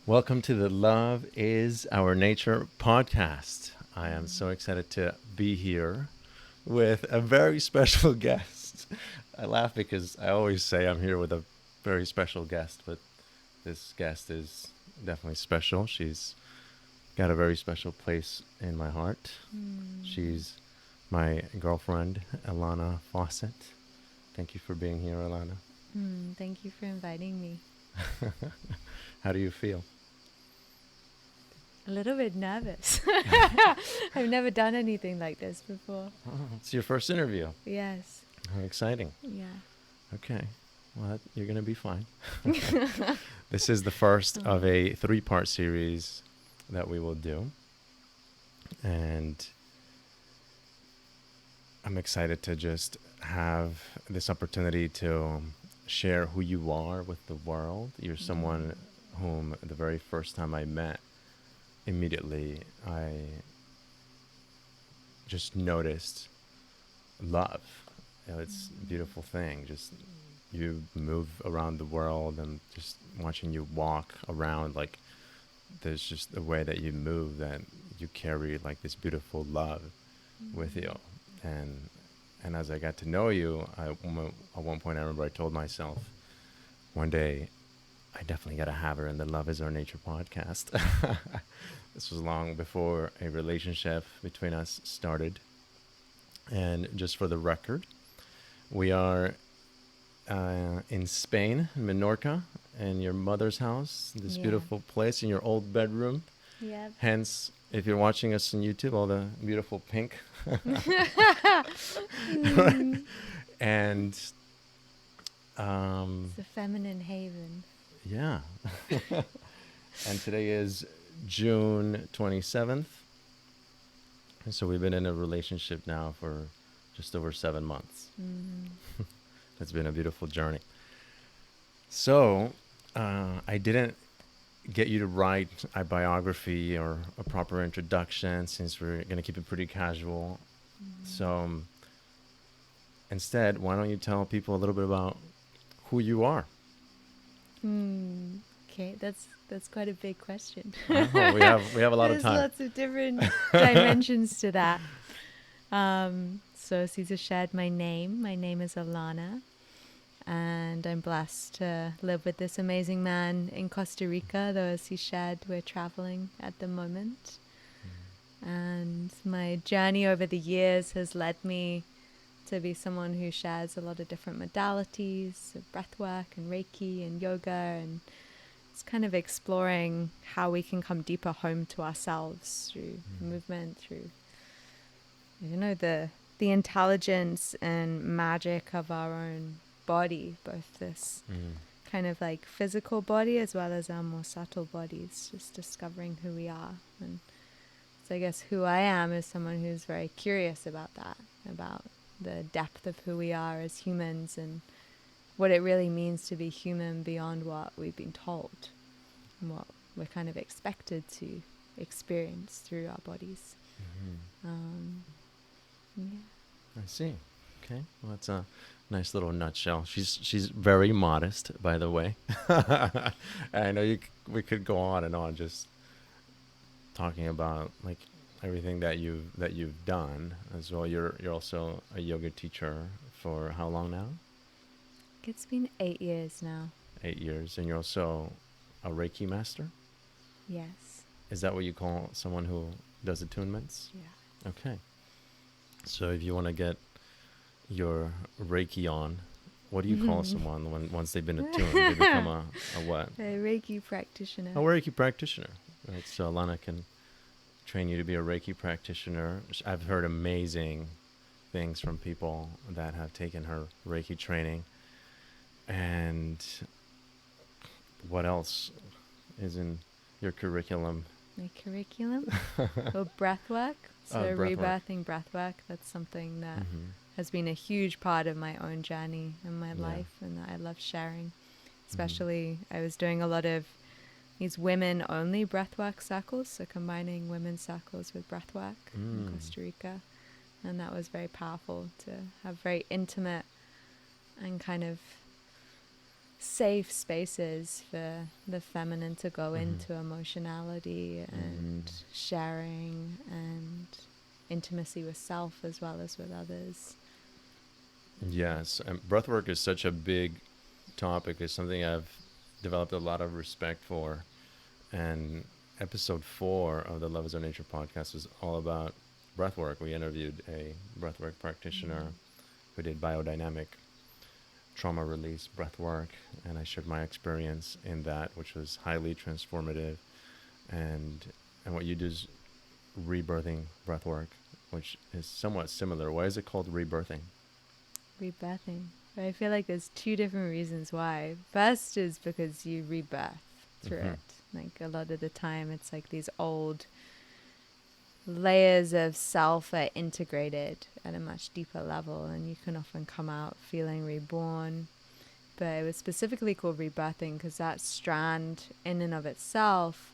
Welcome to the Love is Our Nature podcast. I am so excited to be here with a very special guest. I laugh because I always say I'm here with a very special guest, but this guest is definitely special. She's got a very special place in my heart. She's my girlfriend, Ellanah Fawcett. Thank you for being here, Ellanah. Thank you for inviting me. How do you feel? A little bit nervous. I've never done anything like this before. Oh, it's your first interview. Yes. How exciting. Yeah. Okay. Well, you're going to be fine. This is the first of a 3-part series that we will do. And I'm excited to just have this opportunity to share who you are with the world. You're someone whom the very first time I met, immediately I just noticed love. It's a beautiful thing. Just you move around the world and just watching you walk around, like there's just the way that you move that you carry like this beautiful love with you. And as I got to know you, at one point I remember I told myself, one day I definitely got to have her in the Love is Our Nature podcast. This was long before a relationship between us started. And just for the record, we are in Spain, Menorca, in your mother's house, this beautiful place, in your old bedroom. Yeah. Hence, if you're watching us on YouTube, all the beautiful pink. And It's a feminine haven. yeah. And today is June 27th. And so we've been in a relationship now for just over 7 months. It's been a beautiful journey. So I didn't get you to write a biography or a proper introduction, since we're going to keep it pretty casual. So instead, why don't you tell people a little bit about who you are? Okay, that's quite a big question. Oh, we have a lot of There's time. lots of different dimensions to that. So Caesar shared my name. My name is Ellanah, and I'm blessed to live with this amazing man in Costa Rica, though as he shared, we're traveling at the moment. And my journey over the years has led me to be someone who shares a lot of different modalities of breathwork and Reiki and yoga, and it's kind of exploring how we can come deeper home to ourselves through movement, through the intelligence and magic of our own body, both this kind of like physical body as well as our more subtle bodies, just discovering who we are. And so I guess who I am is someone who's very curious about that, about the depth of who we are as humans and what it really means to be human beyond what we've been told and what we're kind of expected to experience through our bodies. Yeah. I see. Okay. Well, that's a nice little nutshell. She's very modest, by the way. I know we could go on and on just talking about like everything that you've done as well. You're also a yoga teacher for how long now? It's been 8 years now. 8 years, and you're also a Reiki master. Yes. Is that what you call someone who does attunements? Yeah. Okay. So if you want to get your Reiki on, what do you call someone once they've been attuned? They become a what? A Reiki practitioner. A Reiki practitioner. Right. So Ellanah can train you to be a Reiki practitioner. I've heard amazing things from people that have taken her Reiki training. And what else is in your curriculum? My curriculum? Or breathwork. So Breathwork. rebirthing breathwork, that's something that has been a huge part of my own journey in my life and that I love sharing. Especially, I was doing a lot of these women-only breathwork circles, so combining women's circles with breathwork in Costa Rica. And that was very powerful to have very intimate and kind of safe spaces for the feminine to go Mm-hmm. into emotionality and sharing and intimacy with self as well as with others. Yes, and breathwork is such a big topic. It's something I've developed a lot of respect for. And episode 4 of the Love is Our Nature podcast was all about breathwork. We interviewed a breathwork practitioner who did biodynamic trauma release breathwork, and I shared my experience in that, which was highly transformative. And what you do is rebirthing breathwork, which is somewhat similar. Why is it called rebirthing? Rebirthing. But I feel like there's two different reasons why. First is because you rebirth through it. Like a lot of the time it's like these old layers of self are integrated at a much deeper level, and you can often come out feeling reborn. But it was specifically called rebirthing because that strand in and of itself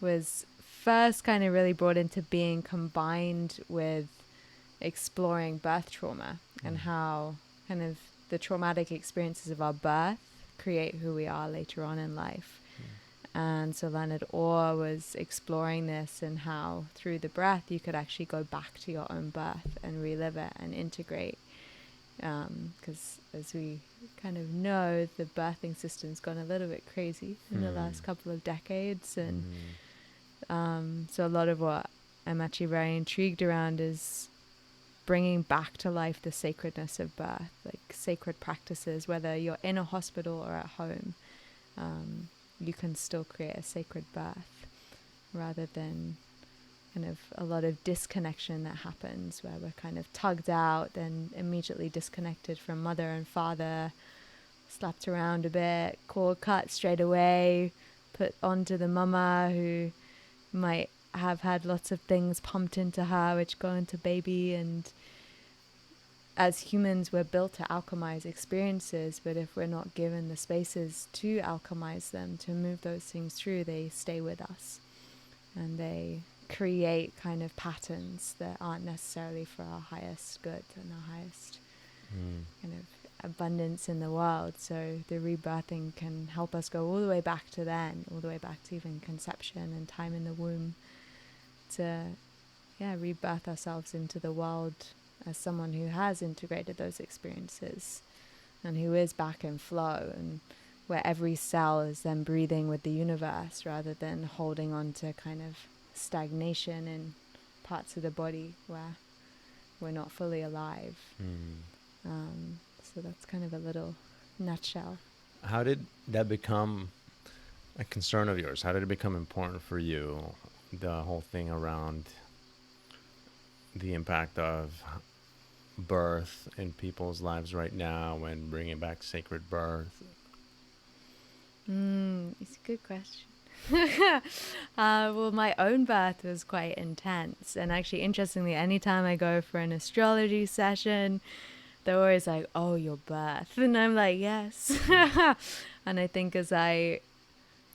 was first kind of really brought into being combined with exploring birth trauma and how kind of the traumatic experiences of our birth create who we are later on in life. And so Leonard Orr was exploring this and how through the breath you could actually go back to your own birth and relive it and integrate. Because as we kind of know, the birthing system's gone a little bit crazy in the last couple of decades. And so a lot of what I'm actually very intrigued around is bringing back to life the sacredness of birth, like sacred practices, whether you're in a hospital or at home. You can still create a sacred birth rather than kind of a lot of disconnection that happens where we're kind of tugged out and immediately disconnected from mother and father, slapped around a bit, cord cut straight away, put onto the mama who might have had lots of things pumped into her which go into baby. And as humans, we're built to alchemize experiences, but if we're not given the spaces to alchemize them, to move those things through, they stay with us. And they create kind of patterns that aren't necessarily for our highest good and our highest kind of abundance in the world. So the rebirthing can help us go all the way back to then, all the way back to even conception and time in the womb, to rebirth ourselves into the world as someone who has integrated those experiences and who is back in flow, and where every cell is then breathing with the universe rather than holding on to kind of stagnation in parts of the body where we're not fully alive. So that's kind of a little nutshell. How did that become a concern of yours? How did it become important for you, the whole thing around the impact of birth in people's lives right now and bringing back sacred birth? It's a good question. Well, my own birth was quite intense, and actually, interestingly, anytime I go for an astrology session, they're always like, "Oh, your birth," and I'm like, "Yes." And I think as I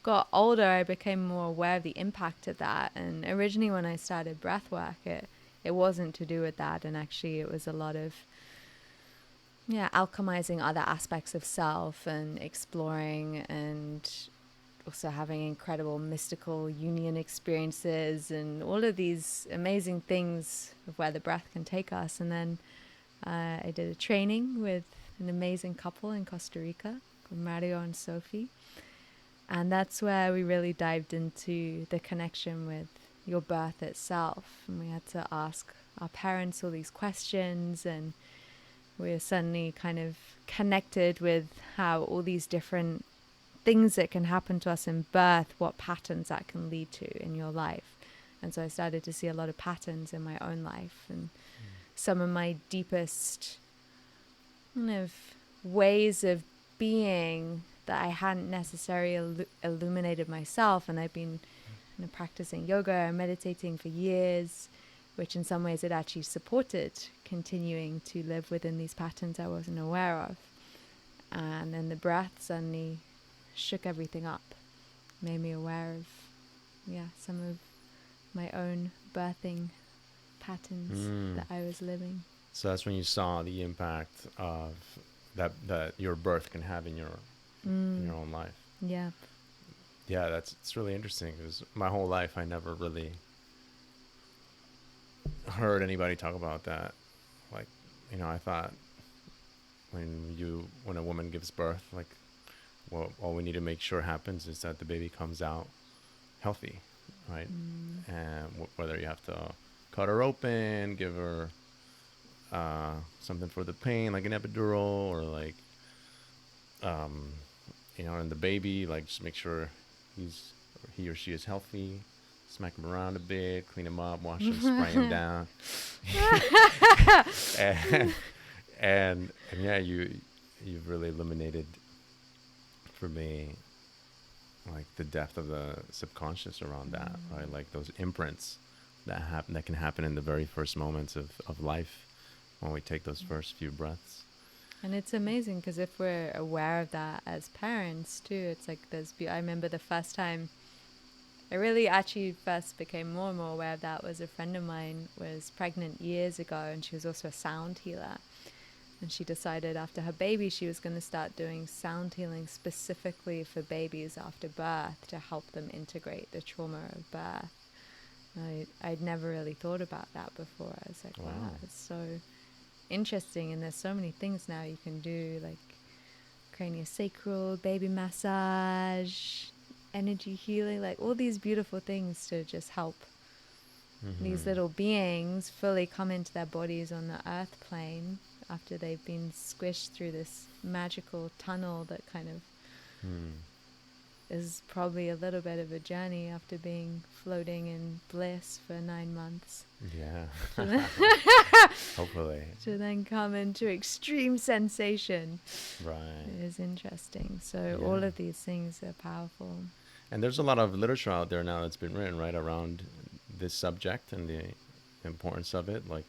got older, I became more aware of the impact of that. And originally, when I started breathwork, it wasn't to do with that, and actually, it was a lot of alchemizing other aspects of self and exploring, and also having incredible mystical union experiences and all of these amazing things of where the breath can take us. And then I did a training with an amazing couple in Costa Rica called Mario and Sophie. And that's where we really dived into the connection with your birth itself. And we had to ask our parents all these questions, and we were suddenly kind of connected with how all these different things that can happen to us in birth, what patterns that can lead to in your life. And so I started to see a lot of patterns in my own life, and some of my deepest kind of ways of being that I hadn't necessarily illuminated myself. And I've been practicing yoga and meditating for years, which in some ways it actually supported continuing to live within these patterns I wasn't aware of. And then the breath suddenly shook everything up, made me aware of some of my own birthing patterns that I was living. So that's when you saw the impact of that your birth can have in your in your own life. Yeah. Yeah, it's really interesting because my whole life I never really heard anybody talk about that. Like, I thought when a woman gives birth, like, well, all we need to make sure happens is that the baby comes out healthy, right? And whether you have to cut her open, give her something for the pain, like an epidural, or like, and the baby, like, just make sure he or she is healthy. Smack him around a bit, clean him up, wash him, spray him down, and, and yeah, you've really illuminated for me, like, the depth of the subconscious around that, right? Like those imprints that can happen in the very first moments of life when we take those first few breaths. And it's amazing because if we're aware of that as parents too, it's like I remember the first time I really actually first became more and more aware of that was a friend of mine was pregnant years ago, and she was also a sound healer. And she decided after her baby she was going to start doing sound healing specifically for babies after birth to help them integrate the trauma of birth. I'd never really thought about that before. I was like, wow, it's so interesting. And there's so many things now you can do, like craniosacral, baby massage, energy healing, like all these beautiful things to just help these little beings fully come into their bodies on the earth plane after they've been squished through this magical tunnel that kind of is probably a little bit of a journey after being floating in bliss for 9 months. Yeah. Hopefully. To then come into extreme sensation. Right. It is interesting. So all of these things are powerful. And there's a lot of literature out there now that's been written, right, around this subject and the importance of it, like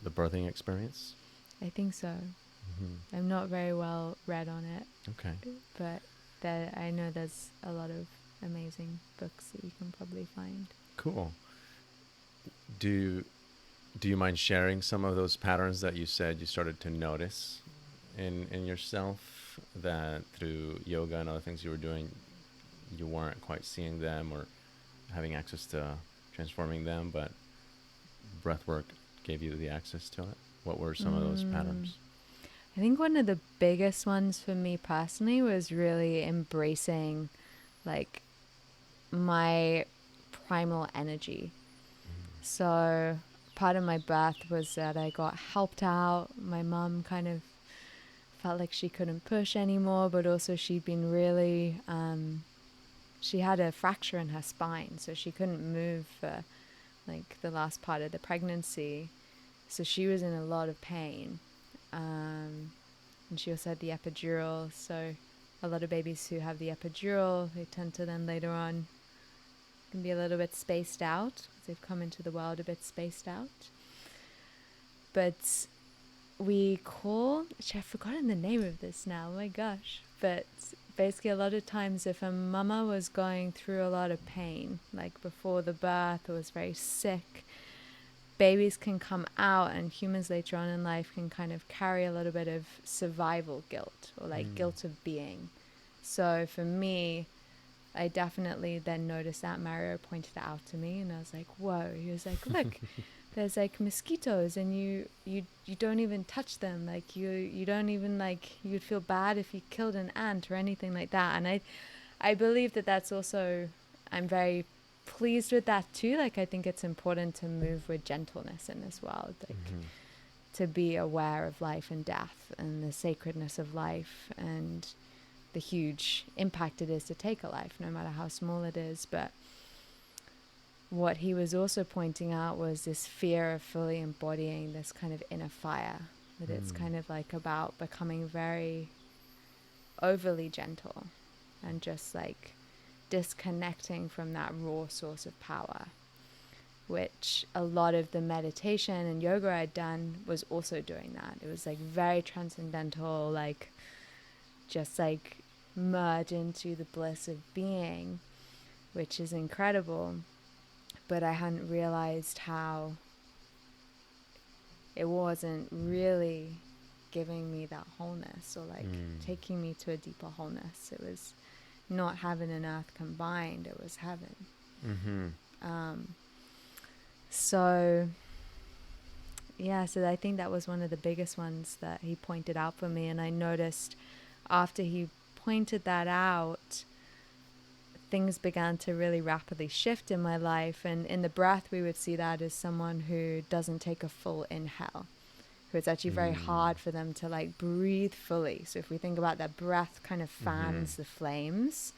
the birthing experience. I think so. I'm not very well read on it. Okay. But I know there's a lot of amazing books that you can probably find. Cool. Do you mind sharing some of those patterns that you said you started to notice in yourself, that through yoga and other things you were doing, you weren't quite seeing them or having access to transforming them, but breathwork gave you the access to it? What were some of those patterns? I think one of the biggest ones for me personally was really embracing like my primal energy. So part of my birth was that I got helped out. My mom kind of felt like she couldn't push anymore, but also she'd been really, she had a fracture in her spine, so she couldn't move for like the last part of the pregnancy. So she was in a lot of pain. And she also had the epidural. So a lot of babies who have the epidural, they tend to then later on can be a little bit spaced out because they've come into the world a bit spaced out. But I've forgotten the name of this now, oh my gosh. But basically a lot of times if a mama was going through a lot of pain, like before the birth or was very sick, babies can come out, and humans later on in life can kind of carry a little bit of survival guilt or like guilt of being. So for me, I definitely then noticed that. Mario pointed it out to me and I was like, whoa. He was like, look, there's like mosquitoes and you don't even touch them. Like you don't even like, you'd feel bad if you killed an ant or anything like that. And I believe that that's also, I'm very pleased with that too. Like I think it's important to move with gentleness in this world, like to be aware of life and death and the sacredness of life and the huge impact it is to take a life, no matter how small it is. But what he was also pointing out was this fear of fully embodying this kind of inner fire, that it's kind of like about becoming very overly gentle and just like disconnecting from that raw source of power, which a lot of the meditation and yoga I'd done was also doing that. It was like very transcendental, like just like merge into the bliss of being, which is incredible. But I hadn't realized how it wasn't really giving me that wholeness, or like taking me to a deeper wholeness. It was not heaven and earth combined, it was heaven. So yeah, so I think that was one of the biggest ones that he pointed out for me. And I noticed after he pointed that out, things began to really rapidly shift in my life. And in the breath, we would see that as someone who doesn't take a full inhale, who it's actually very hard for them to like breathe fully. So if we think about that, breath kind of fans the flames.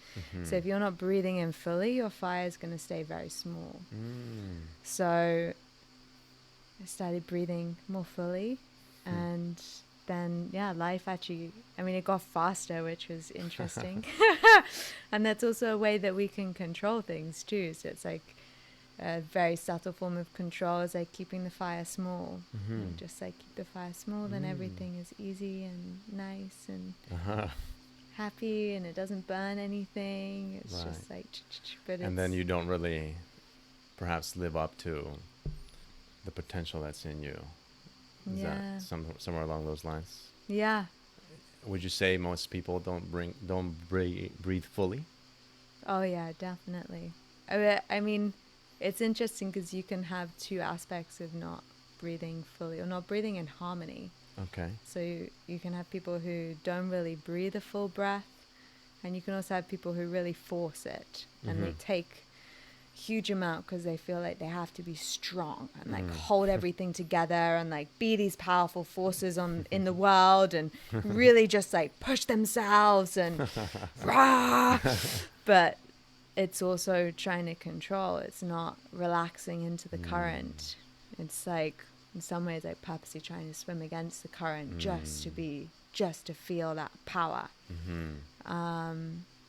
So if you're not breathing in fully, your fire is going to stay very small. So I started breathing more fully, and then life actually, I mean, it got faster, which was interesting. And that's also a way that we can control things too. So it's like a very subtle form of control, is like keeping the fire small. Like just like keep the fire small, then everything is easy and nice and happy, and it doesn't burn anything. It's just like, but and then you don't really perhaps live up to the potential that's in you. Is that somewhere along those lines? Yeah. Would you say most people don't breathe fully? Oh yeah, definitely. I mean, it's interesting because you can have two aspects of not breathing fully or not breathing in harmony. Okay. So you can have people who don't really breathe a full breath, and you can also have people who really force it, and they take huge amount because they feel like they have to be strong and like hold everything together and like be these powerful forces in the world, and really just like push themselves and rah. But it's also trying to control. It's not relaxing into the current. It's like in some ways like purposely trying to swim against the current just to feel that power.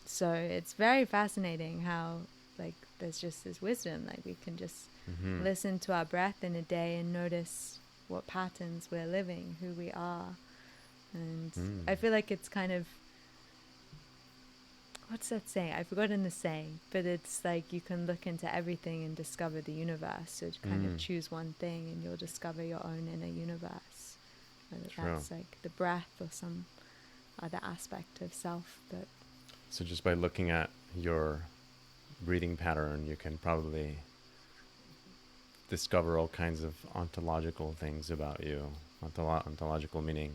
So it's very fascinating how like there's just this wisdom, like we can just listen to our breath in a day and notice what patterns we're living, who we are. And I feel like it's kind of, what's that saying? I've forgotten the saying, but it's like you can look into everything and discover the universe. So kind of choose one thing and you'll discover your own inner universe. Whether that's like the breath or some other aspect of self. But so just by looking at your breathing pattern, you can probably discover all kinds of ontological things about you. Ontological meaning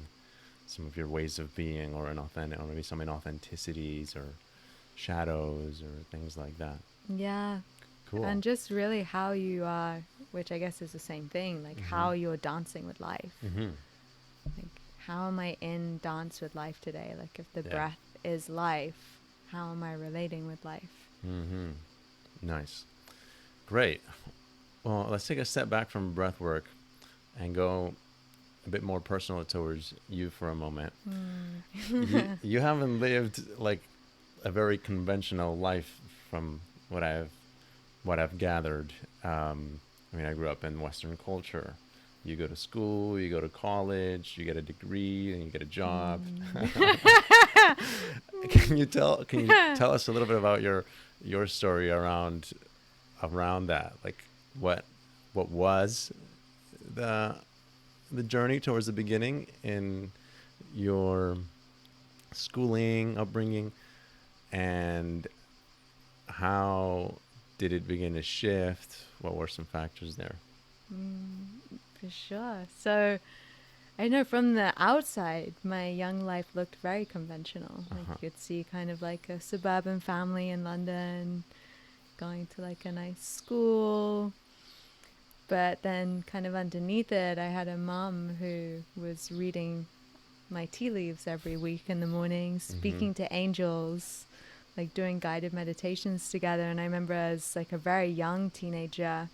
some of your ways of being, or maybe some inauthenticities or shadows or things like that. Yeah. Cool. And just really how you are, which I guess is the same thing, like how you're dancing with life. Like, how am I in dance with life today? Like, if the breath is life, how am I relating with life? Nice. Great. Well, let's take a step back from breath work and go a bit more personal towards you for a moment. You haven't lived like a very conventional life from what I've gathered. I mean, I grew up in Western culture. You go to school, you go to college, you get a degree, and you get a job. Can you tell us a little bit about your story around that? Like what was the journey towards the beginning in your schooling, upbringing, and how did it begin to shift? What were some factors there? For sure. So I know from the outside, my young life looked very conventional. Like you could see kind of like a suburban family in London, going to like a nice school. But then kind of underneath it, I had a mom who was reading my tea leaves every week in the morning, speaking to angels, like doing guided meditations together. And I remember as like a very young teenager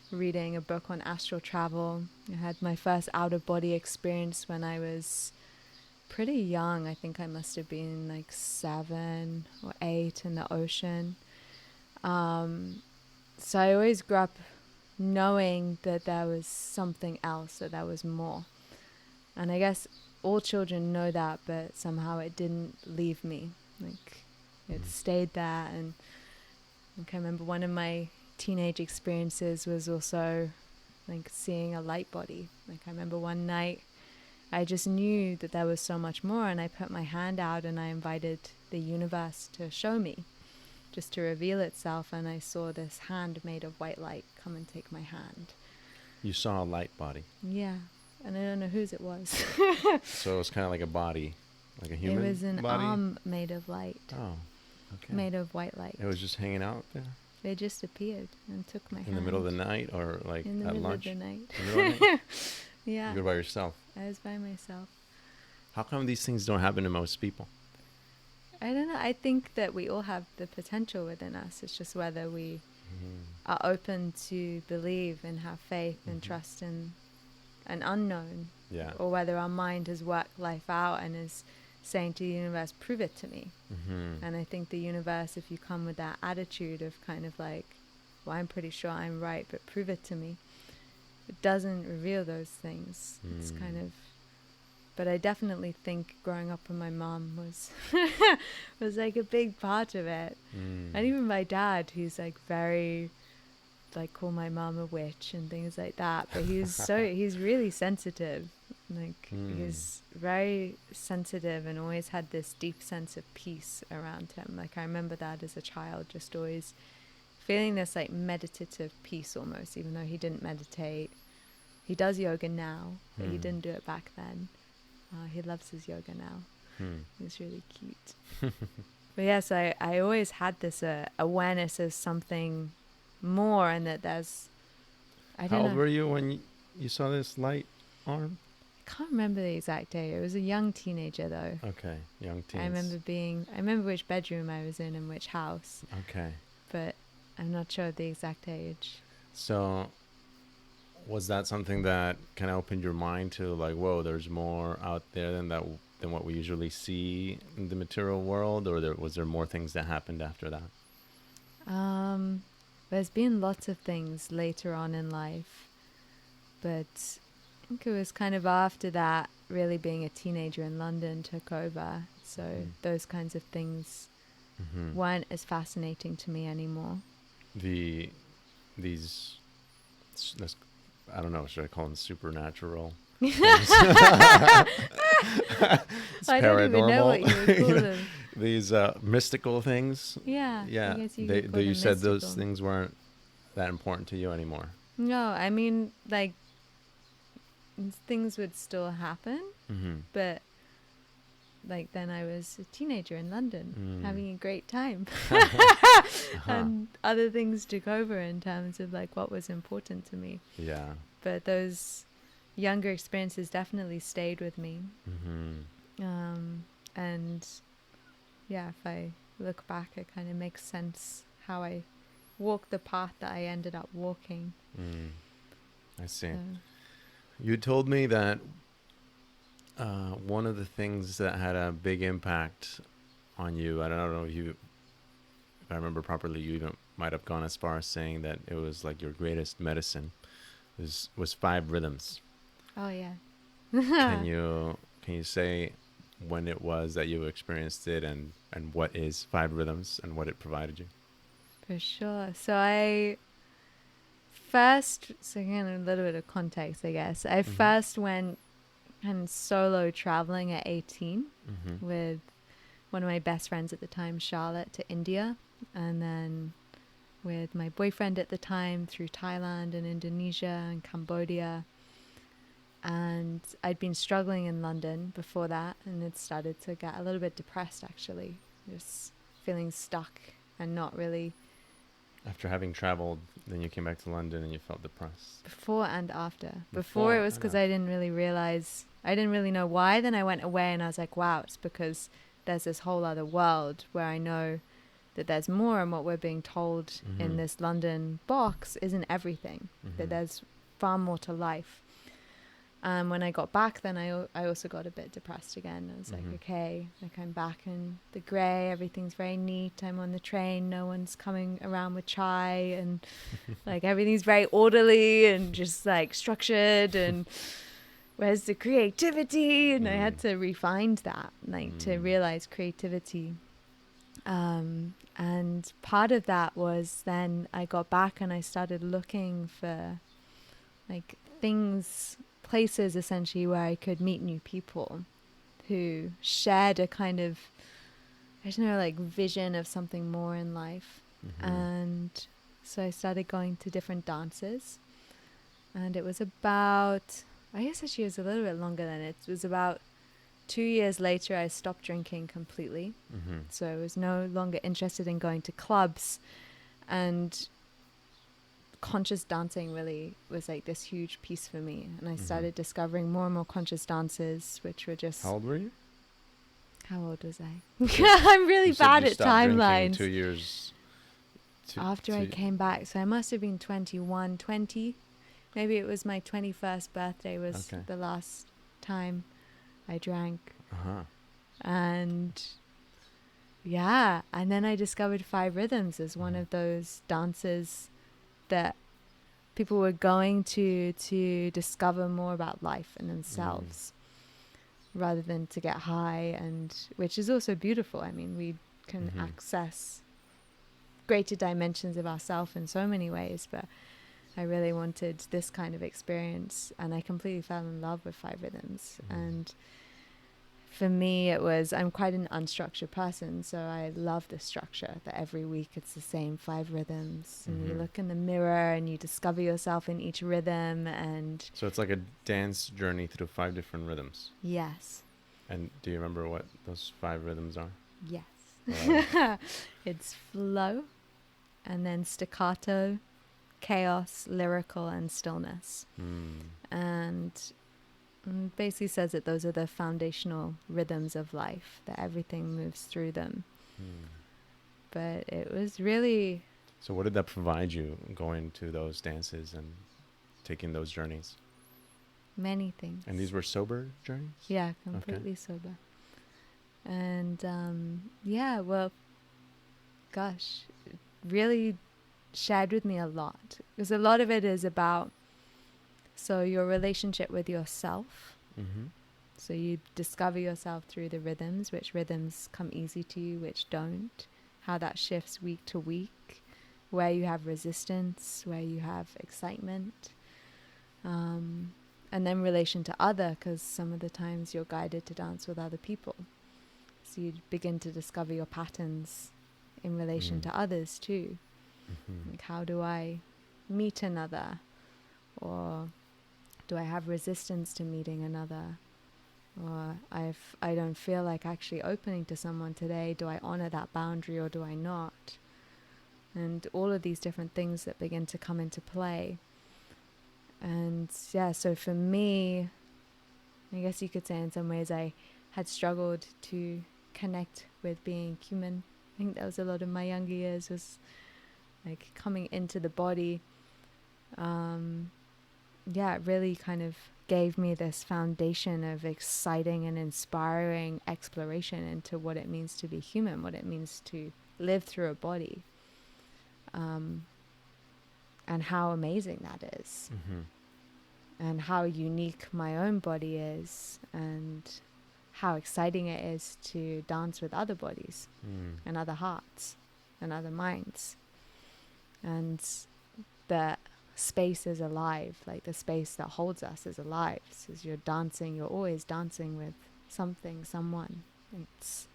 reading a book on astral travel. I had my first out-of-body experience when I was pretty young. I think I must have been like 7 or 8 in the ocean. So I always grew up knowing that there was something else, that there was more. And I guess all children know that, but somehow it didn't leave me. Like it stayed there. And like, I remember one of my teenage experiences was also like seeing a light body. Like I remember one night I just knew that there was so much more, and I put my hand out and I invited the universe to show me, just to reveal itself. And I saw this hand made of white light come and take my hand. You saw a light body. Yeah, and I don't know whose it was. So it was kind of like a body, like a human body? It was an arm made of light. Oh, okay. Made of white light. It was just hanging out there? They just appeared and took my hand. In the middle of the night, or like in the at middle lunch? of the night. In the middle of the night? Yeah. You were by yourself? I was by myself. How come these things don't happen to most people? I don't know. I think that we all have the potential within us. It's just whether we are open to believe and have faith and trust in an unknown. Yeah. Or whether our mind has worked life out and is saying to the universe, prove it to me. And I think the universe, if you come with that attitude of kind of like, well, I'm pretty sure I'm right, but prove it to me, it doesn't reveal those things. It's kind of, but I definitely think growing up with my mom was was like a big part of it. And even my dad, who's like very, like, call my mom a witch and things like that, but he's really sensitive. Like he's very sensitive and always had this deep sense of peace around him. Like I remember that as a child, just always feeling this like meditative peace almost, even though he didn't meditate. He does yoga now, but he didn't do it back then. He loves his yoga now. He's really cute. But yes, I always had this awareness of something more, and that there's, I don't know. How old were you when you saw this light arm? I can't remember the exact day. It was a young teenager though. Okay, young teens. I remember which bedroom I was in and which house. Okay. But I'm not sure of the exact age. So was that something that kind of opened your mind to like, whoa, there's more out there than what we usually see in the material world, or was there more things that happened after that? There's been lots of things later on in life, but I think it was kind of after that, really being a teenager in London took over. So those kinds of things weren't as fascinating to me anymore. I don't know, should I call them supernatural? I don't even know what you would call them. These mystical things. Yeah. Yeah. I guess you said those things weren't that important to you anymore. No, I mean, like, things would still happen, but like then I was a teenager in London having a great time. And other things took over in terms of like what was important to me. Yeah. But those younger experiences definitely stayed with me. And yeah, if I look back, it kind of makes sense how I walked the path that I ended up walking. I see. You told me that one of the things that had a big impact on you, I don't know if I remember properly, you even might have gone as far as saying that it was like your greatest medicine was 5 rhythms. Oh yeah. Can you say when it was that you experienced it, and what is 5 rhythms and what it provided you? For sure. So again, a little bit of context, I guess. I first went kind of solo traveling at 18 with one of my best friends at the time, Charlotte, to India, and then with my boyfriend at the time through Thailand and Indonesia and Cambodia. And I'd been struggling in London before that, and had started to get a little bit depressed, actually, just feeling stuck and not really. After having traveled, then you came back to London and you felt depressed. Before and after. Before it was because I didn't really know why. Then I went away and I was like, wow, it's because there's this whole other world where I know that there's more, and what we're being told in this London box isn't everything, that there's far more to life. When I got back, then I also got a bit depressed again. I was like, okay, like I'm back in the grey, everything's very neat, I'm on the train, no one's coming around with chai, and like everything's very orderly and just like structured, and where's the creativity? And I had to refine that, like to realize creativity. And part of that was then I got back and I started looking for like things, places essentially where I could meet new people who shared a kind of, I don't know, like vision of something more in life. And so I started going to different dances, and it was about, I guess actually it was a little bit longer than it. It was about 2 years later I stopped drinking completely. So I was no longer interested in going to clubs, and conscious dancing really was like this huge piece for me. And I started discovering more and more conscious dances, which were just... How old were you? How old was I? I'm really bad at timelines. 2 years After I came back, so I must have been 21, 20. Maybe it was my 21st birthday was the last time I drank. And yeah, and then I discovered Five Rhythms as one of those dances that people were going to discover more about life and themselves, rather than to get high, and which is also beautiful. I mean, we can access greater dimensions of ourselves in so many ways, but I really wanted this kind of experience, and I completely fell in love with Five Rhythms. And for me, it was, I'm quite an unstructured person, so I love the structure that every week it's the same 5 rhythms, and you look in the mirror and you discover yourself in each rhythm. And so it's like a dance journey through 5 different rhythms. Yes. And do you remember what those 5 rhythms are? Yes. It's flow, and then staccato, chaos, lyrical, and stillness. And basically says that those are the foundational rhythms of life, that everything moves through them. But it was really... So what did that provide you, going to those dances and taking those journeys? Many things. And these were sober journeys? Yeah, completely sober. And yeah, well, gosh, it really shared with me a lot, because a lot of it is about, so your relationship with yourself. So you discover yourself through the rhythms, which rhythms come easy to you, which don't, how that shifts week to week, where you have resistance, where you have excitement, and then relation to other, because some of the times you're guided to dance with other people. So you begin to discover your patterns in relation to others too. Like, how do I meet another? Or do I have resistance to meeting another? Or I don't feel like actually opening to someone today. Do I honor that boundary or do I not? And all of these different things that begin to come into play. And yeah, so for me, I guess you could say in some ways I had struggled to connect with being human. I think that was a lot of my younger years, was like coming into the body. Yeah, it really kind of gave me this foundation of exciting and inspiring exploration into what it means to be human, what it means to live through a body, and how amazing that is, and how unique my own body is, and how exciting it is to dance with other bodies and other hearts and other minds. And that space is alive, like the space that holds us is alive. So as you're dancing, you're always dancing with something, someone. It's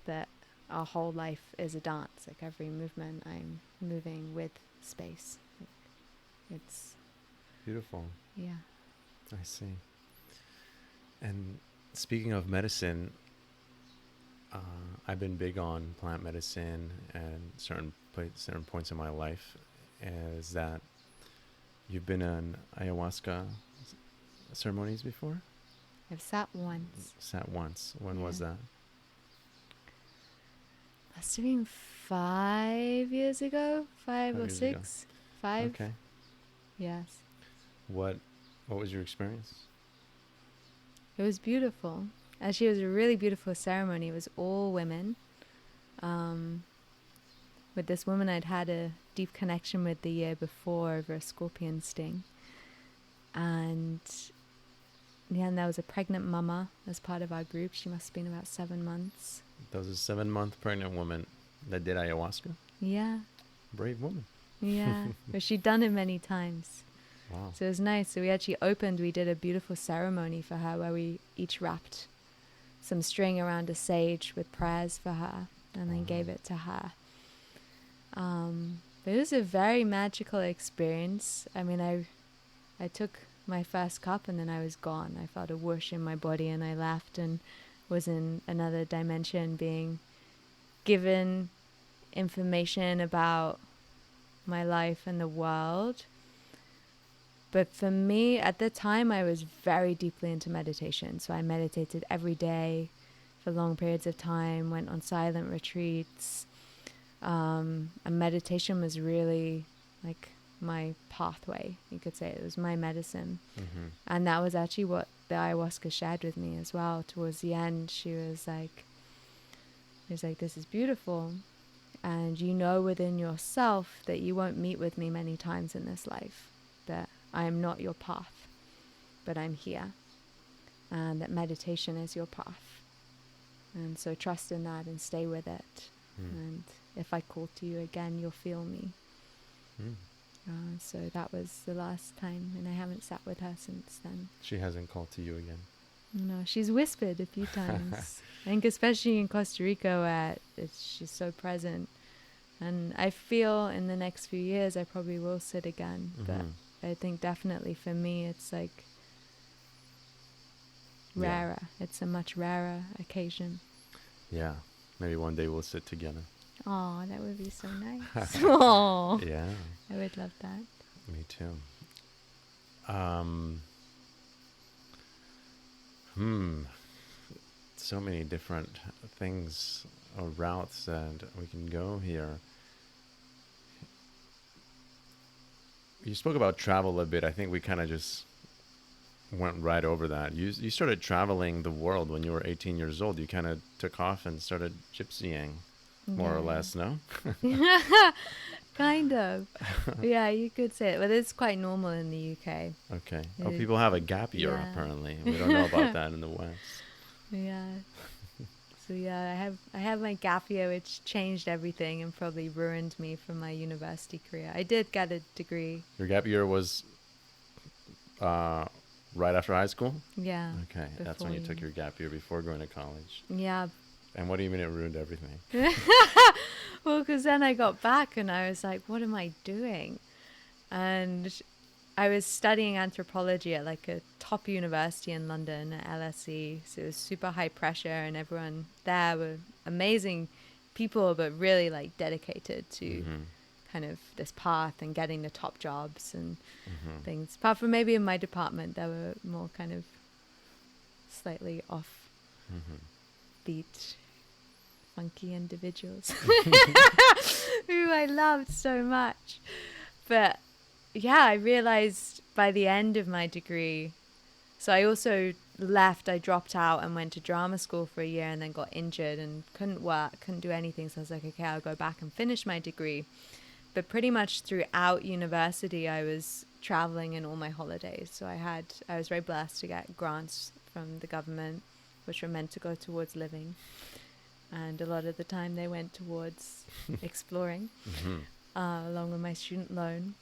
that our whole life is a dance. Like every movement, I'm moving with space. Like, it's beautiful. Yeah. I see. And speaking of medicine, I've been big on plant medicine, and certain points in my life is that you've been in ayahuasca ceremonies before? I've sat once. Sat once. When was that? Must have been 5 years ago, 5 or 6. 5. Okay. Yes. What was your experience? It was beautiful. Actually, it was a really beautiful ceremony. It was all women. With this woman I'd had a deep connection with the year before over a scorpion sting. And yeah, and there was a pregnant mama as part of our group. She must have been about 7 months. There was a 7-month pregnant woman that did ayahuasca? Yeah. Brave woman. Yeah. But she'd done it many times. Wow. So it was nice. So we did a beautiful ceremony for her where we each wrapped some string around a sage with prayers for her and then gave it to her. But it was a very magical experience. I mean, I took my first cup and then I was gone. I felt a whoosh in my body and I left and was in another dimension, being given information about my life and the world. But for me, at the time, I was very deeply into meditation. So I meditated every day for long periods of time, went on silent retreats. And meditation was really like my pathway, you could say. It was my medicine. Mm-hmm. And that was actually what the ayahuasca shared with me as well. Towards the end, she was like, this is beautiful. And you know within yourself that you won't meet with me many times in this life, that I am not your path, but I'm here. And that meditation is your path. And so trust in that and stay with it. And if I call to you again, you'll feel me. So that was the last time, and I haven't sat with her since then. She hasn't called to you again? No, she's whispered a few times. I think especially in Costa Rica where she's so present. And I feel in the next few years I probably will sit again. But I think definitely for me it's like rarer. Yeah. It's a much rarer occasion. Yeah. Maybe one day we'll sit together. Oh, that would be so nice. Oh, yeah. I would love that. Me too. So many different things or routes that we can go here. You spoke about travel a bit. I think we kind of just went right over that. You started traveling the world when you were 18 years old. You kind of took off and started gypsying, more or less, no? Kind of. Yeah, you could say it. But it's quite normal in the UK. Okay. Oh, people have a gap year, apparently. We don't know about that in the West. Yeah. So yeah, I have my gap year, which changed everything and probably ruined me from my university career. I did get a degree. Your gap year was right after high school? Yeah. Okay, that's when you took your gap year before going to college. Yeah. And what do you mean it ruined everything? Well, because then I got back and I was like, what am I doing? And I was studying anthropology at like a top university in London at LSE. So it was super high pressure and everyone there were amazing people, but really like dedicated to kind of this path and getting the top jobs and things. Apart from maybe in my department, there were more kind of slightly off beat, funky individuals who I loved so much. But yeah, I realized by the end of my degree, so I also left, I dropped out and went to drama school for a year and then got injured and couldn't work, couldn't do anything. So I was like, okay, I'll go back and finish my degree. But pretty much throughout university, I was traveling in all my holidays. So I was very blessed to get grants from the government, which were meant to go towards living. And a lot of the time they went towards exploring, along with my student loan.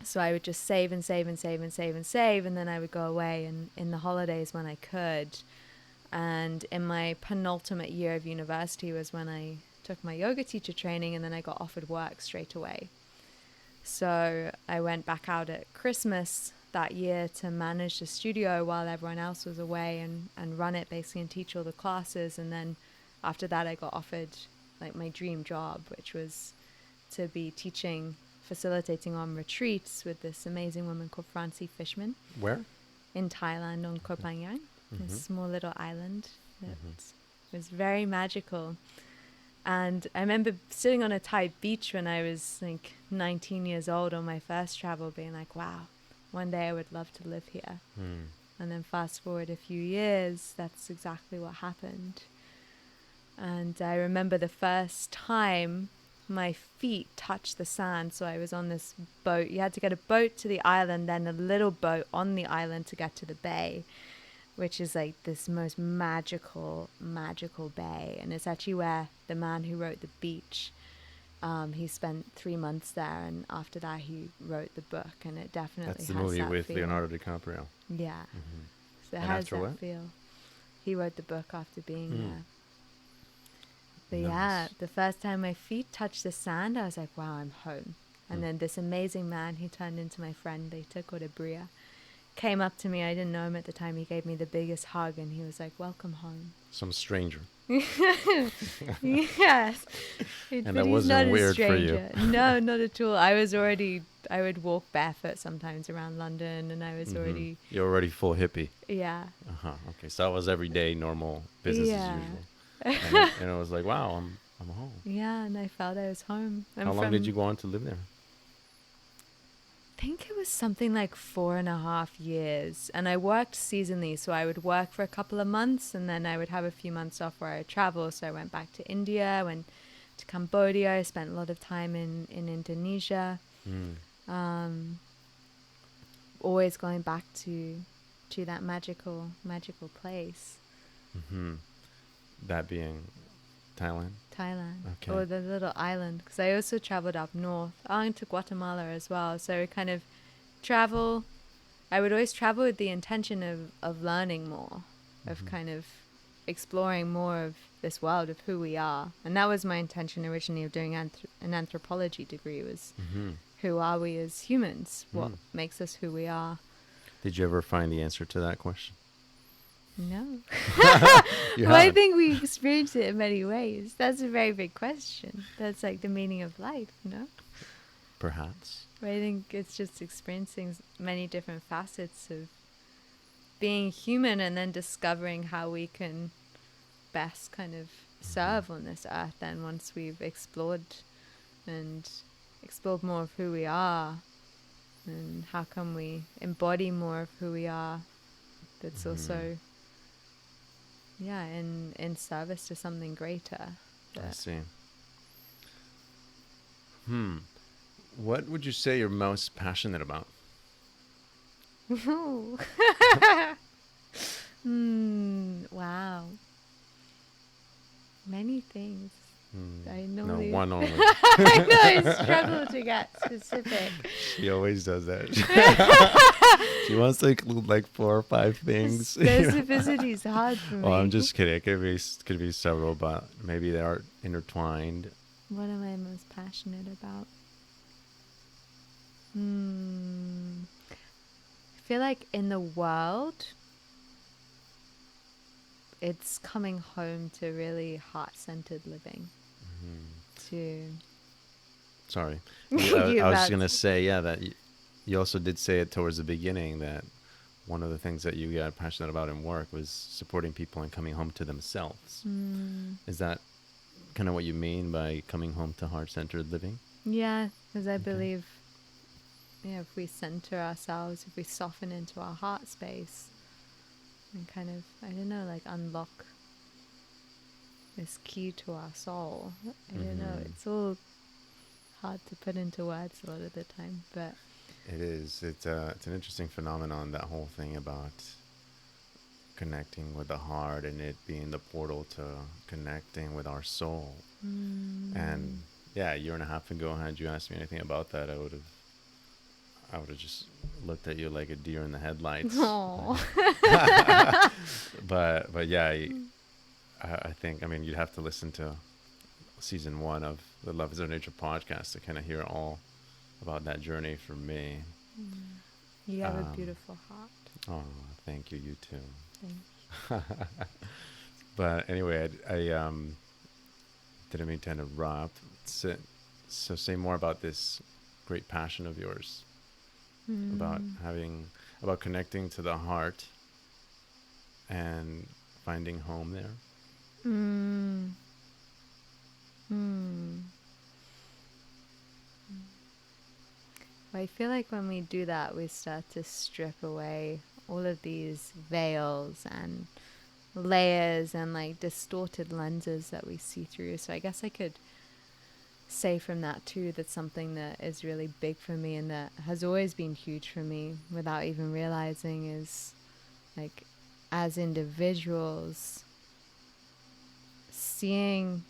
So I would just save and save and save and save and save, and then I would go away and in the holidays when I could. And in my penultimate year of university was when I took my yoga teacher training, and then I got offered work straight away. So I went back out at Christmas that year to manage the studio while everyone else was away and run it basically and teach all the classes. And then after that I got offered like my dream job, which was to be facilitating on retreats with this amazing woman called Francie Fishman. Where? In Thailand on Koh Phangan, a small little island that was very magical. And I remember sitting on a Thai beach when I was like 19 years old on my first travel, being like, wow, one day I would love to live here. And then fast forward a few years, that's exactly what happened. And I remember the first time my feet touched the sand. So I was on this boat. You had to get a boat to the island, then a little boat on the island to get to the bay, which is like this most magical bay. And it's actually where the man who wrote The Beach He spent 3 months there, and after that he wrote the book, and it definitely That's the has movie that with feel. Leonardo DiCaprio. Yeah. Mm-hmm. So it And has after that what? feel. He wrote the book after being there. But Nice. yeah, the first time my feet touched the sand, I was like, wow, I'm home. And then this amazing man, he turned into my friend, Leita Kodabria, came up to me. I didn't know him at the time. He gave me the biggest hug, and he was like, welcome home. Some stranger. Yes. And But that he's not wasn't a weird for you. stranger. No, not at all. I would walk barefoot sometimes around London, and I was already, You're already full hippie. yeah. Okay, so that was everyday normal business as Yeah. usual. And it was like, wow, I'm home. Yeah, and I felt I was home. How long did you go on to live there? I think it was something like 4.5 years. And I worked seasonally, so I would work for a couple of months, and then I would have a few months off where I would travel. So I went back to India, went to Cambodia. I spent a lot of time in Indonesia. Always going back to that magical place. That being Thailand? Thailand. Okay. Or the little island. Because I also traveled up north. I went to Guatemala as well. So kind of travel. I would always travel with the intention of learning more. Of kind of exploring more of this world, of who we are. And that was my intention originally of doing an anthropology degree, was who are we as humans? What makes us who we are? Did you ever find the answer to that question? No. You Well, I haven't? think we experience it in many ways. That's a very big question. That's like the meaning of life, no? Perhaps. But I think it's just experiencing many different facets of being human, and then discovering how we can best kind of serve on this earth. Then once we've explored more of who we are, and how can we embody more of who we are, that's also in service to something greater. I see. What would you say you're most passionate about? Wow. Many things. I normally No, one only. I know, I struggle to get specific. She always does that. She wants to include like 4 or 5 things. Specificity is hard for me. Well, I'm just kidding. It could be several, but maybe they are intertwined. What am I most passionate about? I feel like in the world, it's coming home to really heart-centered living. Sorry. You I was about going to say, that you also did say it towards the beginning, that one of the things that you got passionate about in work was supporting people and coming home to themselves. Is that kind of what you mean by coming home to heart-centered living? Yeah, because I believe, if we center ourselves, if we soften into our heart space, and kind of, I don't know, like unlock this key to our soul. I don't know, it's all hard to put into words a lot of the time, but it is. It's an interesting phenomenon, that whole thing about connecting with the heart and it being the portal to connecting with our soul. And a year and a half ago, had you asked me anything about that, I would have just looked at you like a deer in the headlights. But yeah, I think, you'd have to listen to season 1 of the Love is Our Nature podcast to kind of hear all about that journey for me. you have a beautiful heart. Oh, thank you. You too. Thank you. But anyway, I didn't mean to interrupt. So say more about this great passion of yours, about connecting to the heart and finding home there. Well, I feel like when we do that, we start to strip away all of these veils and layers and like distorted lenses that we see through. So I guess I could say from that too, that's something that is really big for me and that has always been huge for me without even realizing, is like, as individuals, seeing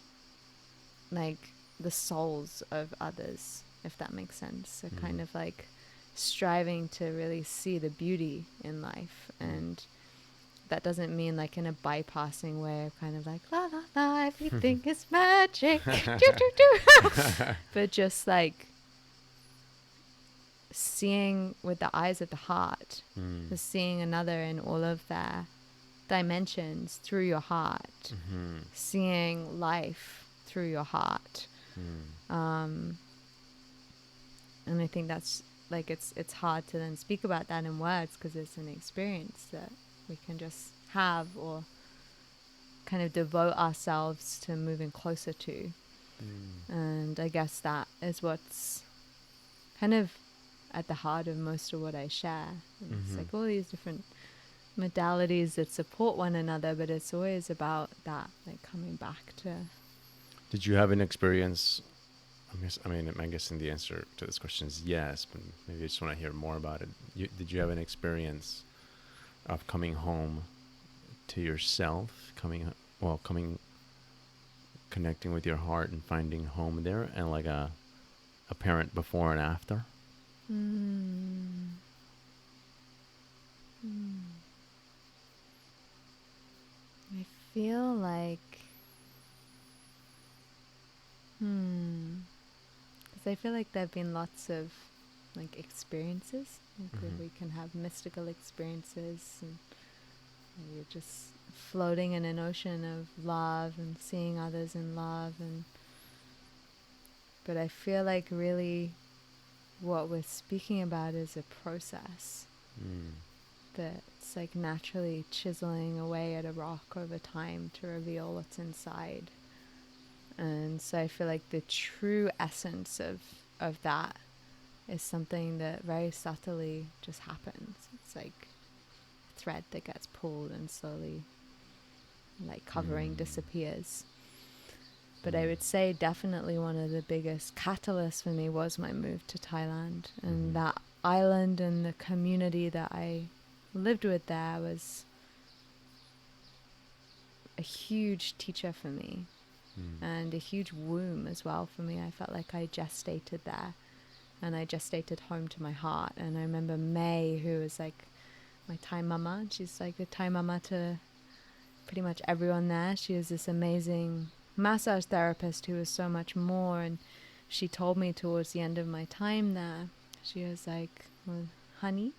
like the souls of others, if that makes sense. So kind of like striving to really see the beauty in life. And that doesn't mean like in a bypassing way of kind of like, la la la, everything is magic, do, do, do. But just like seeing with the eyes of the heart, just seeing another in all of their dimensions through your heart, seeing life through your heart. And I think that's like, it's hard to then speak about that in words because it's an experience that we can just have or kind of devote ourselves to moving closer to. And I guess that is what's kind of at the heart of most of what I share. It's like all these different modalities that support one another, but it's always about that, like coming back to. Did you have an experience? I'm guessing the answer to this question is yes, but maybe I just want to hear more about it. Did you have an experience of coming home to yourself, connecting with your heart and finding home there, and like a apparent before and after? I feel like, because I feel like there have been lots of like experiences, like where we can have mystical experiences, and you're just floating in an ocean of love and seeing others in love, but I feel like really what we're speaking about is a process that's like naturally chiseling away at a rock over time to reveal what's inside. And so I feel like the true essence of that is something that very subtly just happens. It's like a thread that gets pulled and slowly, like covering, disappears. But I would say definitely one of the biggest catalysts for me was my move to Thailand. And that island and the community that I lived with there was a huge teacher for me. And a huge womb as well for me. I felt like I gestated there, and I gestated home to my heart. And I remember May, who was like my Thai mama. She's like a Thai mama to pretty much everyone there. She was this amazing massage therapist who was so much more. And she told me towards the end of my time there, she was like, well, honey,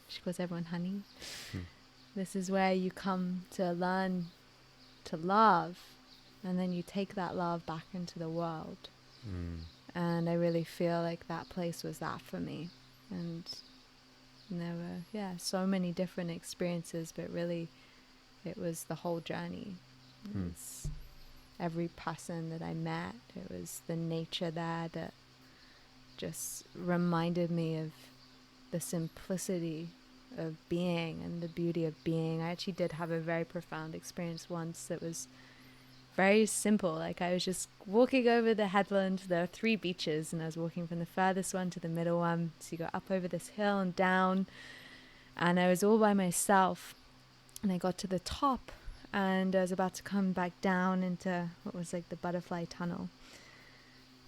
she calls everyone honey. This is where you come to learn to love. And then you take that love back into the world. And I really feel like that place was that for me. And there were, so many different experiences, but really it was the whole journey. It was every person that I met. It was the nature there that just reminded me of the simplicity of being and the beauty of being. I actually did have a very profound experience once that was very simple. Like I was just walking over the headland. There are 3 beaches, and I was walking from the furthest one to the middle one. So you go up over this hill and down, and I was all by myself. And I got to the top, and I was about to come back down into what was like the butterfly tunnel.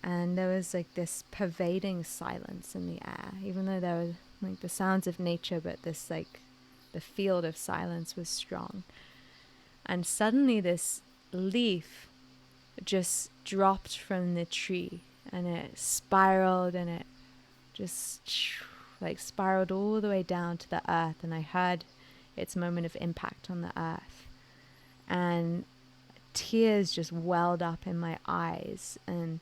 And there was like this pervading silence in the air, even though there was like the sounds of nature, but this like the field of silence was strong. And suddenly this leaf just dropped from the tree, and it spiraled, and it just like spiraled all the way down to the earth, and I heard its moment of impact on the earth, and tears just welled up in my eyes. And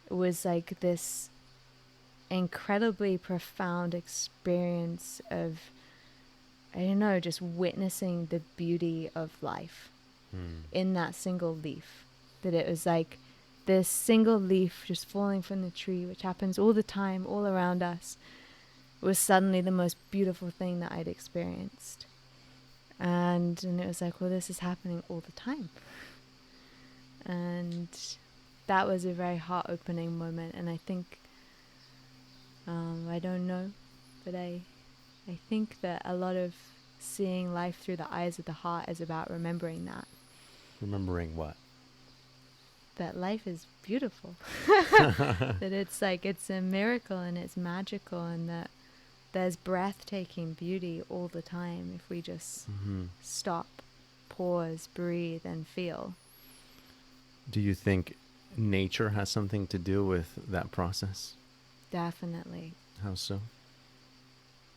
it was like this incredibly profound experience of, I don't know, just witnessing the beauty of life in that single leaf. That it was like this single leaf just falling from the tree, which happens all the time, all around us, was suddenly the most beautiful thing that I'd experienced. And it was like, well, this is happening all the time. And that was a very heart-opening moment. And I think, I don't know, but I think that a lot of seeing life through the eyes of the heart is about remembering that. Remembering what? that life is beautiful, that it's like, it's a miracle and it's magical, and that there's breathtaking beauty all the time if we just stop, pause, breathe, and feel. Do you think nature has something to do with that process? Definitely. How so?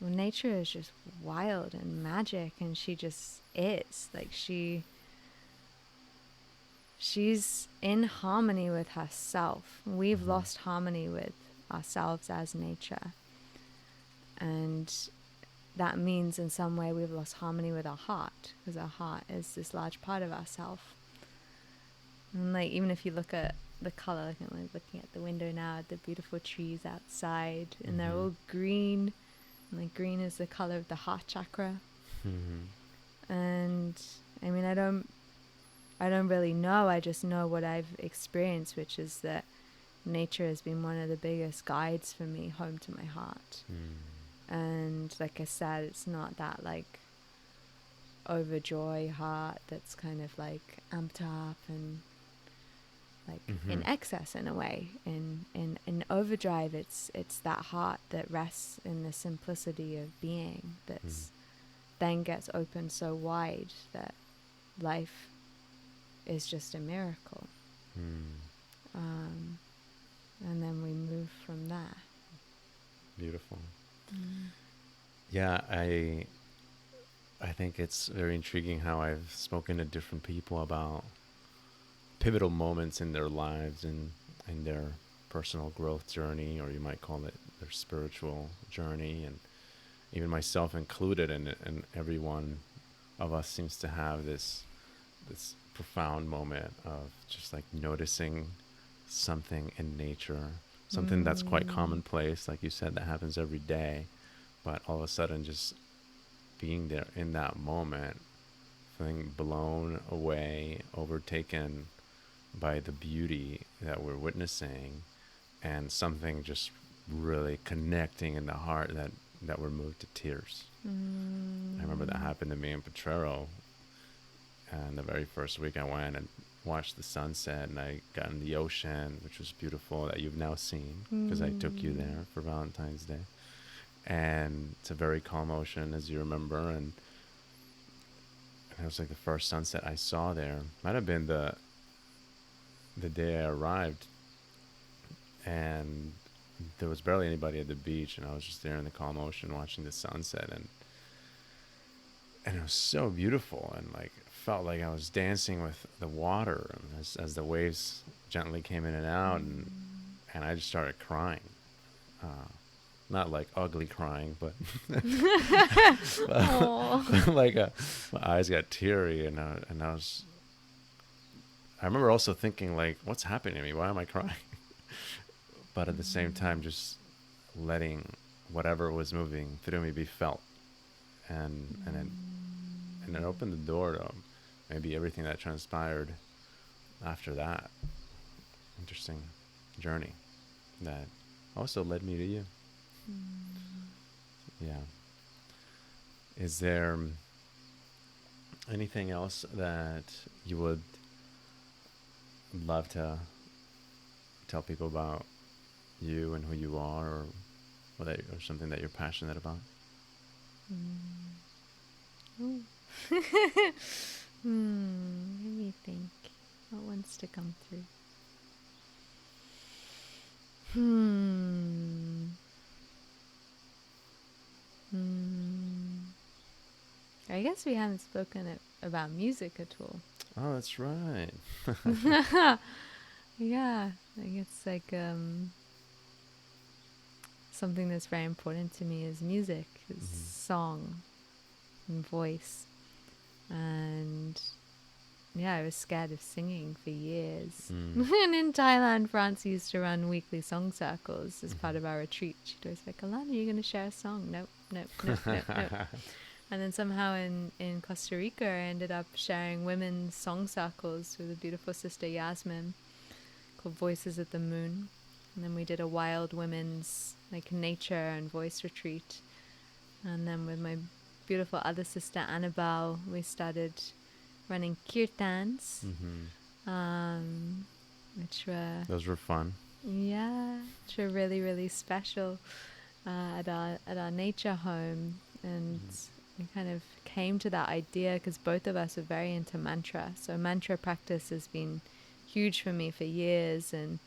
Well, nature is just wild and magic, and she just is. Like, she's in harmony with herself. We've lost harmony with ourselves as nature. And that means in some way we've lost harmony with our heart, because our heart is this large part of ourself. And like, even if you look at the color, like I'm looking at the window now at the beautiful trees outside, and they're all green, and like green is the color of the heart chakra. And I mean, I don't really know. I just know what I've experienced, which is that nature has been one of the biggest guides for me home to my heart. And like I said, it's not that like overjoy heart that's kind of like amped up and like in excess in a way. In overdrive, it's that heart that rests in the simplicity of being, that's then gets opened so wide that life is just a miracle. And then we move from there. Beautiful. Yeah, I think it's very intriguing how I've spoken to different people about pivotal moments in their lives and in their personal growth journey, or you might call it their spiritual journey, and even myself included in it. And every one of us seems to have this profound moment of just like noticing something in nature, something that's quite commonplace, like you said, that happens every day, but all of a sudden just being there in that moment, feeling blown away, overtaken by the beauty that we're witnessing, and something just really connecting in the heart that we're moved to tears. I remember that happened to me in Potrero, and the very first week I went and watched the sunset, and I got in the ocean, which was beautiful, that you've now seen because I took you there for Valentine's Day. And it's a very calm ocean, as you remember, and it was like the first sunset I saw there. Might have been the day I arrived, and there was barely anybody at the beach, and I was just there in the calm ocean watching the sunset, and it was so beautiful, and like felt like I was dancing with the water as the waves gently came in and out, and I just started crying. Not like ugly crying, but like my eyes got teary, and I remember also thinking like, what's happening to me? Why am I crying? But at the same time, just letting whatever was moving through me be felt, and it opened the door to maybe everything that transpired after that. Interesting journey that also led me to you. Yeah. Is there anything else that you would love to tell people about you and who you are, or something that you're passionate about? Let me think. What wants to come through? I guess we haven't spoken about music at all. Oh, that's right. Yeah, I guess like something that's very important to me is music, is song and voice. And yeah, I was scared of singing for years. And in Thailand, France used to run weekly song circles as part of our retreat. She'd always be like, Ellanah, you're going to share a song? Nope. And then somehow in Costa Rica, I ended up sharing women's song circles with a beautiful sister Yasmin called Voices of the Moon. And then we did a wild women's like nature and voice retreat. And then with my beautiful other sister Annabelle, we started running kirtans. which were Those were fun. which were really, really special at our nature home. And we kind of came to that idea because both of us are very into mantra. So mantra practice has been huge for me for years, and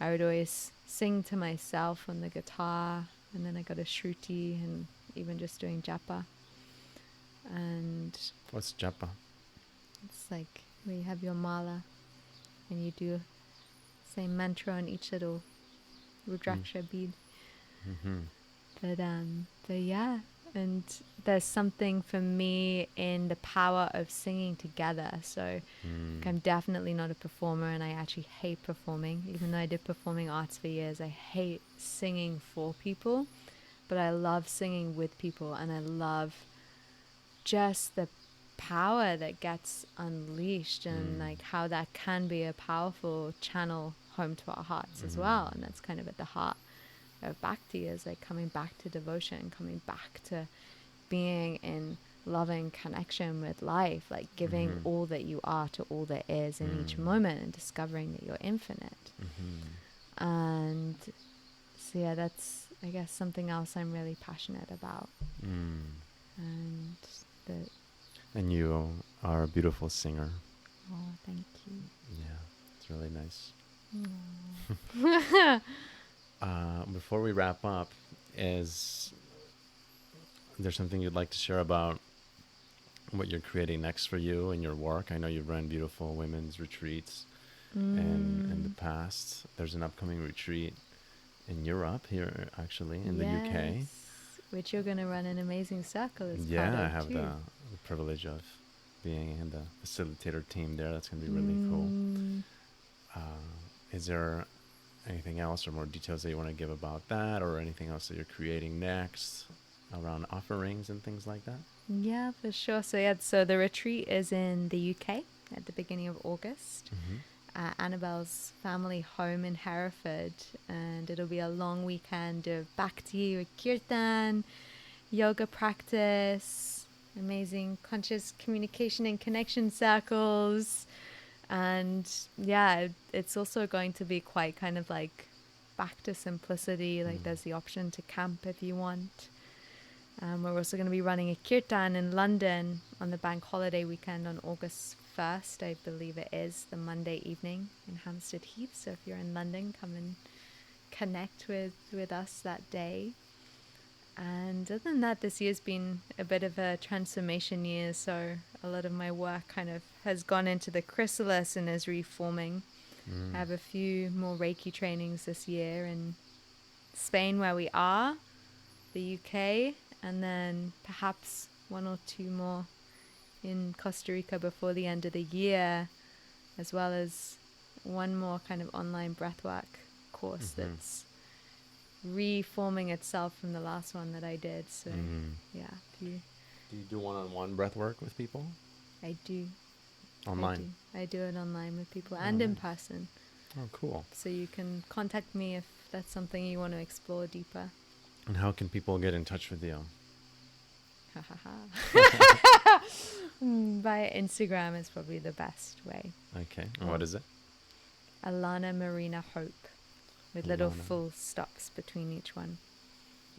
I would always sing to myself on the guitar, and then I got a shruti, and even just doing japa. And What's japa? it's like where you have your mala and you do same mantra on each little rudraksha bead. But yeah, and there's something for me in the power of singing together. So like, I'm definitely not a performer, and I actually hate performing. Even though I did performing arts for years, I hate singing for people, but I love singing with people, and I love just the power that gets unleashed, and like how that can be a powerful channel home to our hearts as well. And that's kind of at the heart of bhakti, is like coming back to devotion, coming back to being in loving connection with life, like giving all that you are to all that is in each moment, and discovering that you're infinite. And so yeah, that's, I guess, something else I'm really passionate about. And that, And you are a beautiful singer. oh, thank you. Yeah, it's really nice. Aw. Before we wrap up, is there something you'd like to share about what you're creating next for you and your work? I know you've run beautiful women's retreats in the past. There's an upcoming retreat in Europe here, actually, in the UK. Which you're going to run an amazing circle as part Yeah, of I have too. the privilege of being in the facilitator team there. That's going to be really cool. Is there anything else or more details that you want to give about that, or anything else that you're creating next around offerings and things like that? Yeah, for sure. So yeah, so the retreat is in the UK at the beginning of August. Annabelle's family home in Hereford, and it'll be a long weekend of bhakti with kirtan, yoga practice, amazing conscious communication and connection circles. And yeah, it's also going to be quite kind of like back to simplicity. Like there's the option to camp if you want. We're also going to be running a kirtan in London on the bank holiday weekend on August 1st, I believe it is, the Monday evening in Hampstead Heath. So if you're in London, come and connect with us that day. And other than that, this year's been a bit of a transformation year. So a lot of my work kind of has gone into the chrysalis and is reforming. I have a few more Reiki trainings this year in Spain, where we are, the UK, and then perhaps one or two more in Costa Rica before the end of the year, as well as one more kind of online breathwork course that's reforming itself from the last one that I did. So yeah, Do you do one-on-one breath work with people? I do. Online? I do it online with people and in person. Oh, cool. So you can contact me if that's something you want to explore deeper. And how can people get in touch with you? Via Instagram is probably the best way. Okay. And what is it? Ellanah Marina Hope, with little full stops between each one.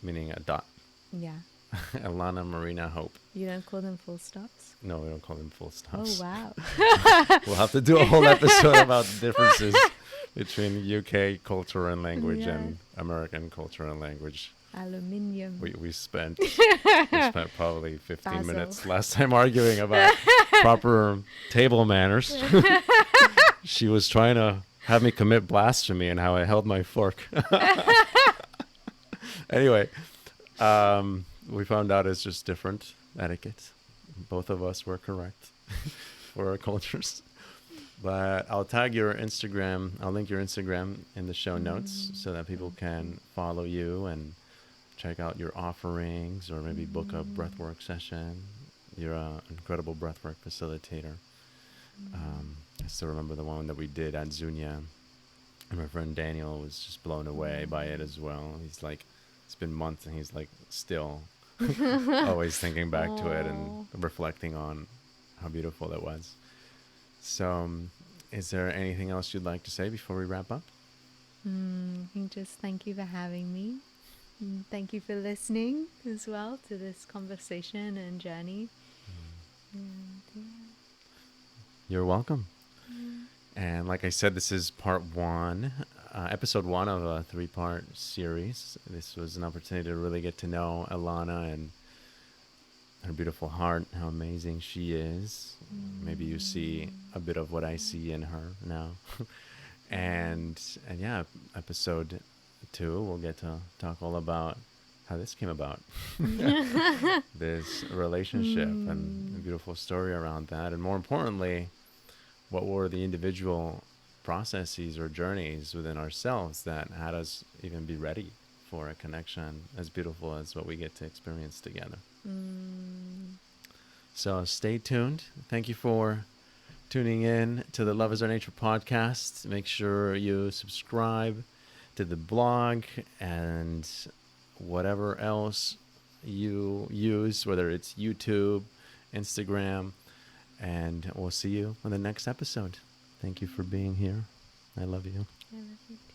Meaning a dot. Yeah. Ellanah Marina Hope. You don't call them full stops? No, we don't call them full stops. Oh, wow. We'll have to do a whole episode about differences between UK culture and language and American culture and language. Aluminium. We spent probably 15 Basil. minutes last time arguing about proper table manners. She was trying to have me commit blasphemy and how I held my fork. Anyway, we found out it's just different etiquette. Both of us were correct for our cultures. But I'll tag your Instagram. I'll link your Instagram in the show notes so that people can follow you and check out your offerings, or maybe book a breathwork session. You're an incredible breathwork facilitator. I still remember the one that we did at Zunia. And my friend Daniel was just blown away by it as well. He's like, it's been months and he's like still always thinking back to it and reflecting on how beautiful it was. So is there anything else you'd like to say before we wrap up? I think just thank you for having me. And thank you for listening as well to this conversation and journey. And You're welcome. And like I said, this is part one, episode one of a 3-part series. This was an opportunity to really get to know Ellanah and her beautiful heart, how amazing she is. Maybe you see a bit of what I see in her now. and yeah, episode 2, we'll get to talk all about how this came about. This relationship and a beautiful story around that. And more importantly, what were the individual processes or journeys within ourselves that had us even be ready for a connection as beautiful as what we get to experience together. So stay tuned. Thank you for tuning in to the Love is Our Nature podcast. Make sure you subscribe to the blog and whatever else you use, whether it's YouTube, Instagram, and we'll see you on the next episode. Thank you for being here. I love you. I love you too.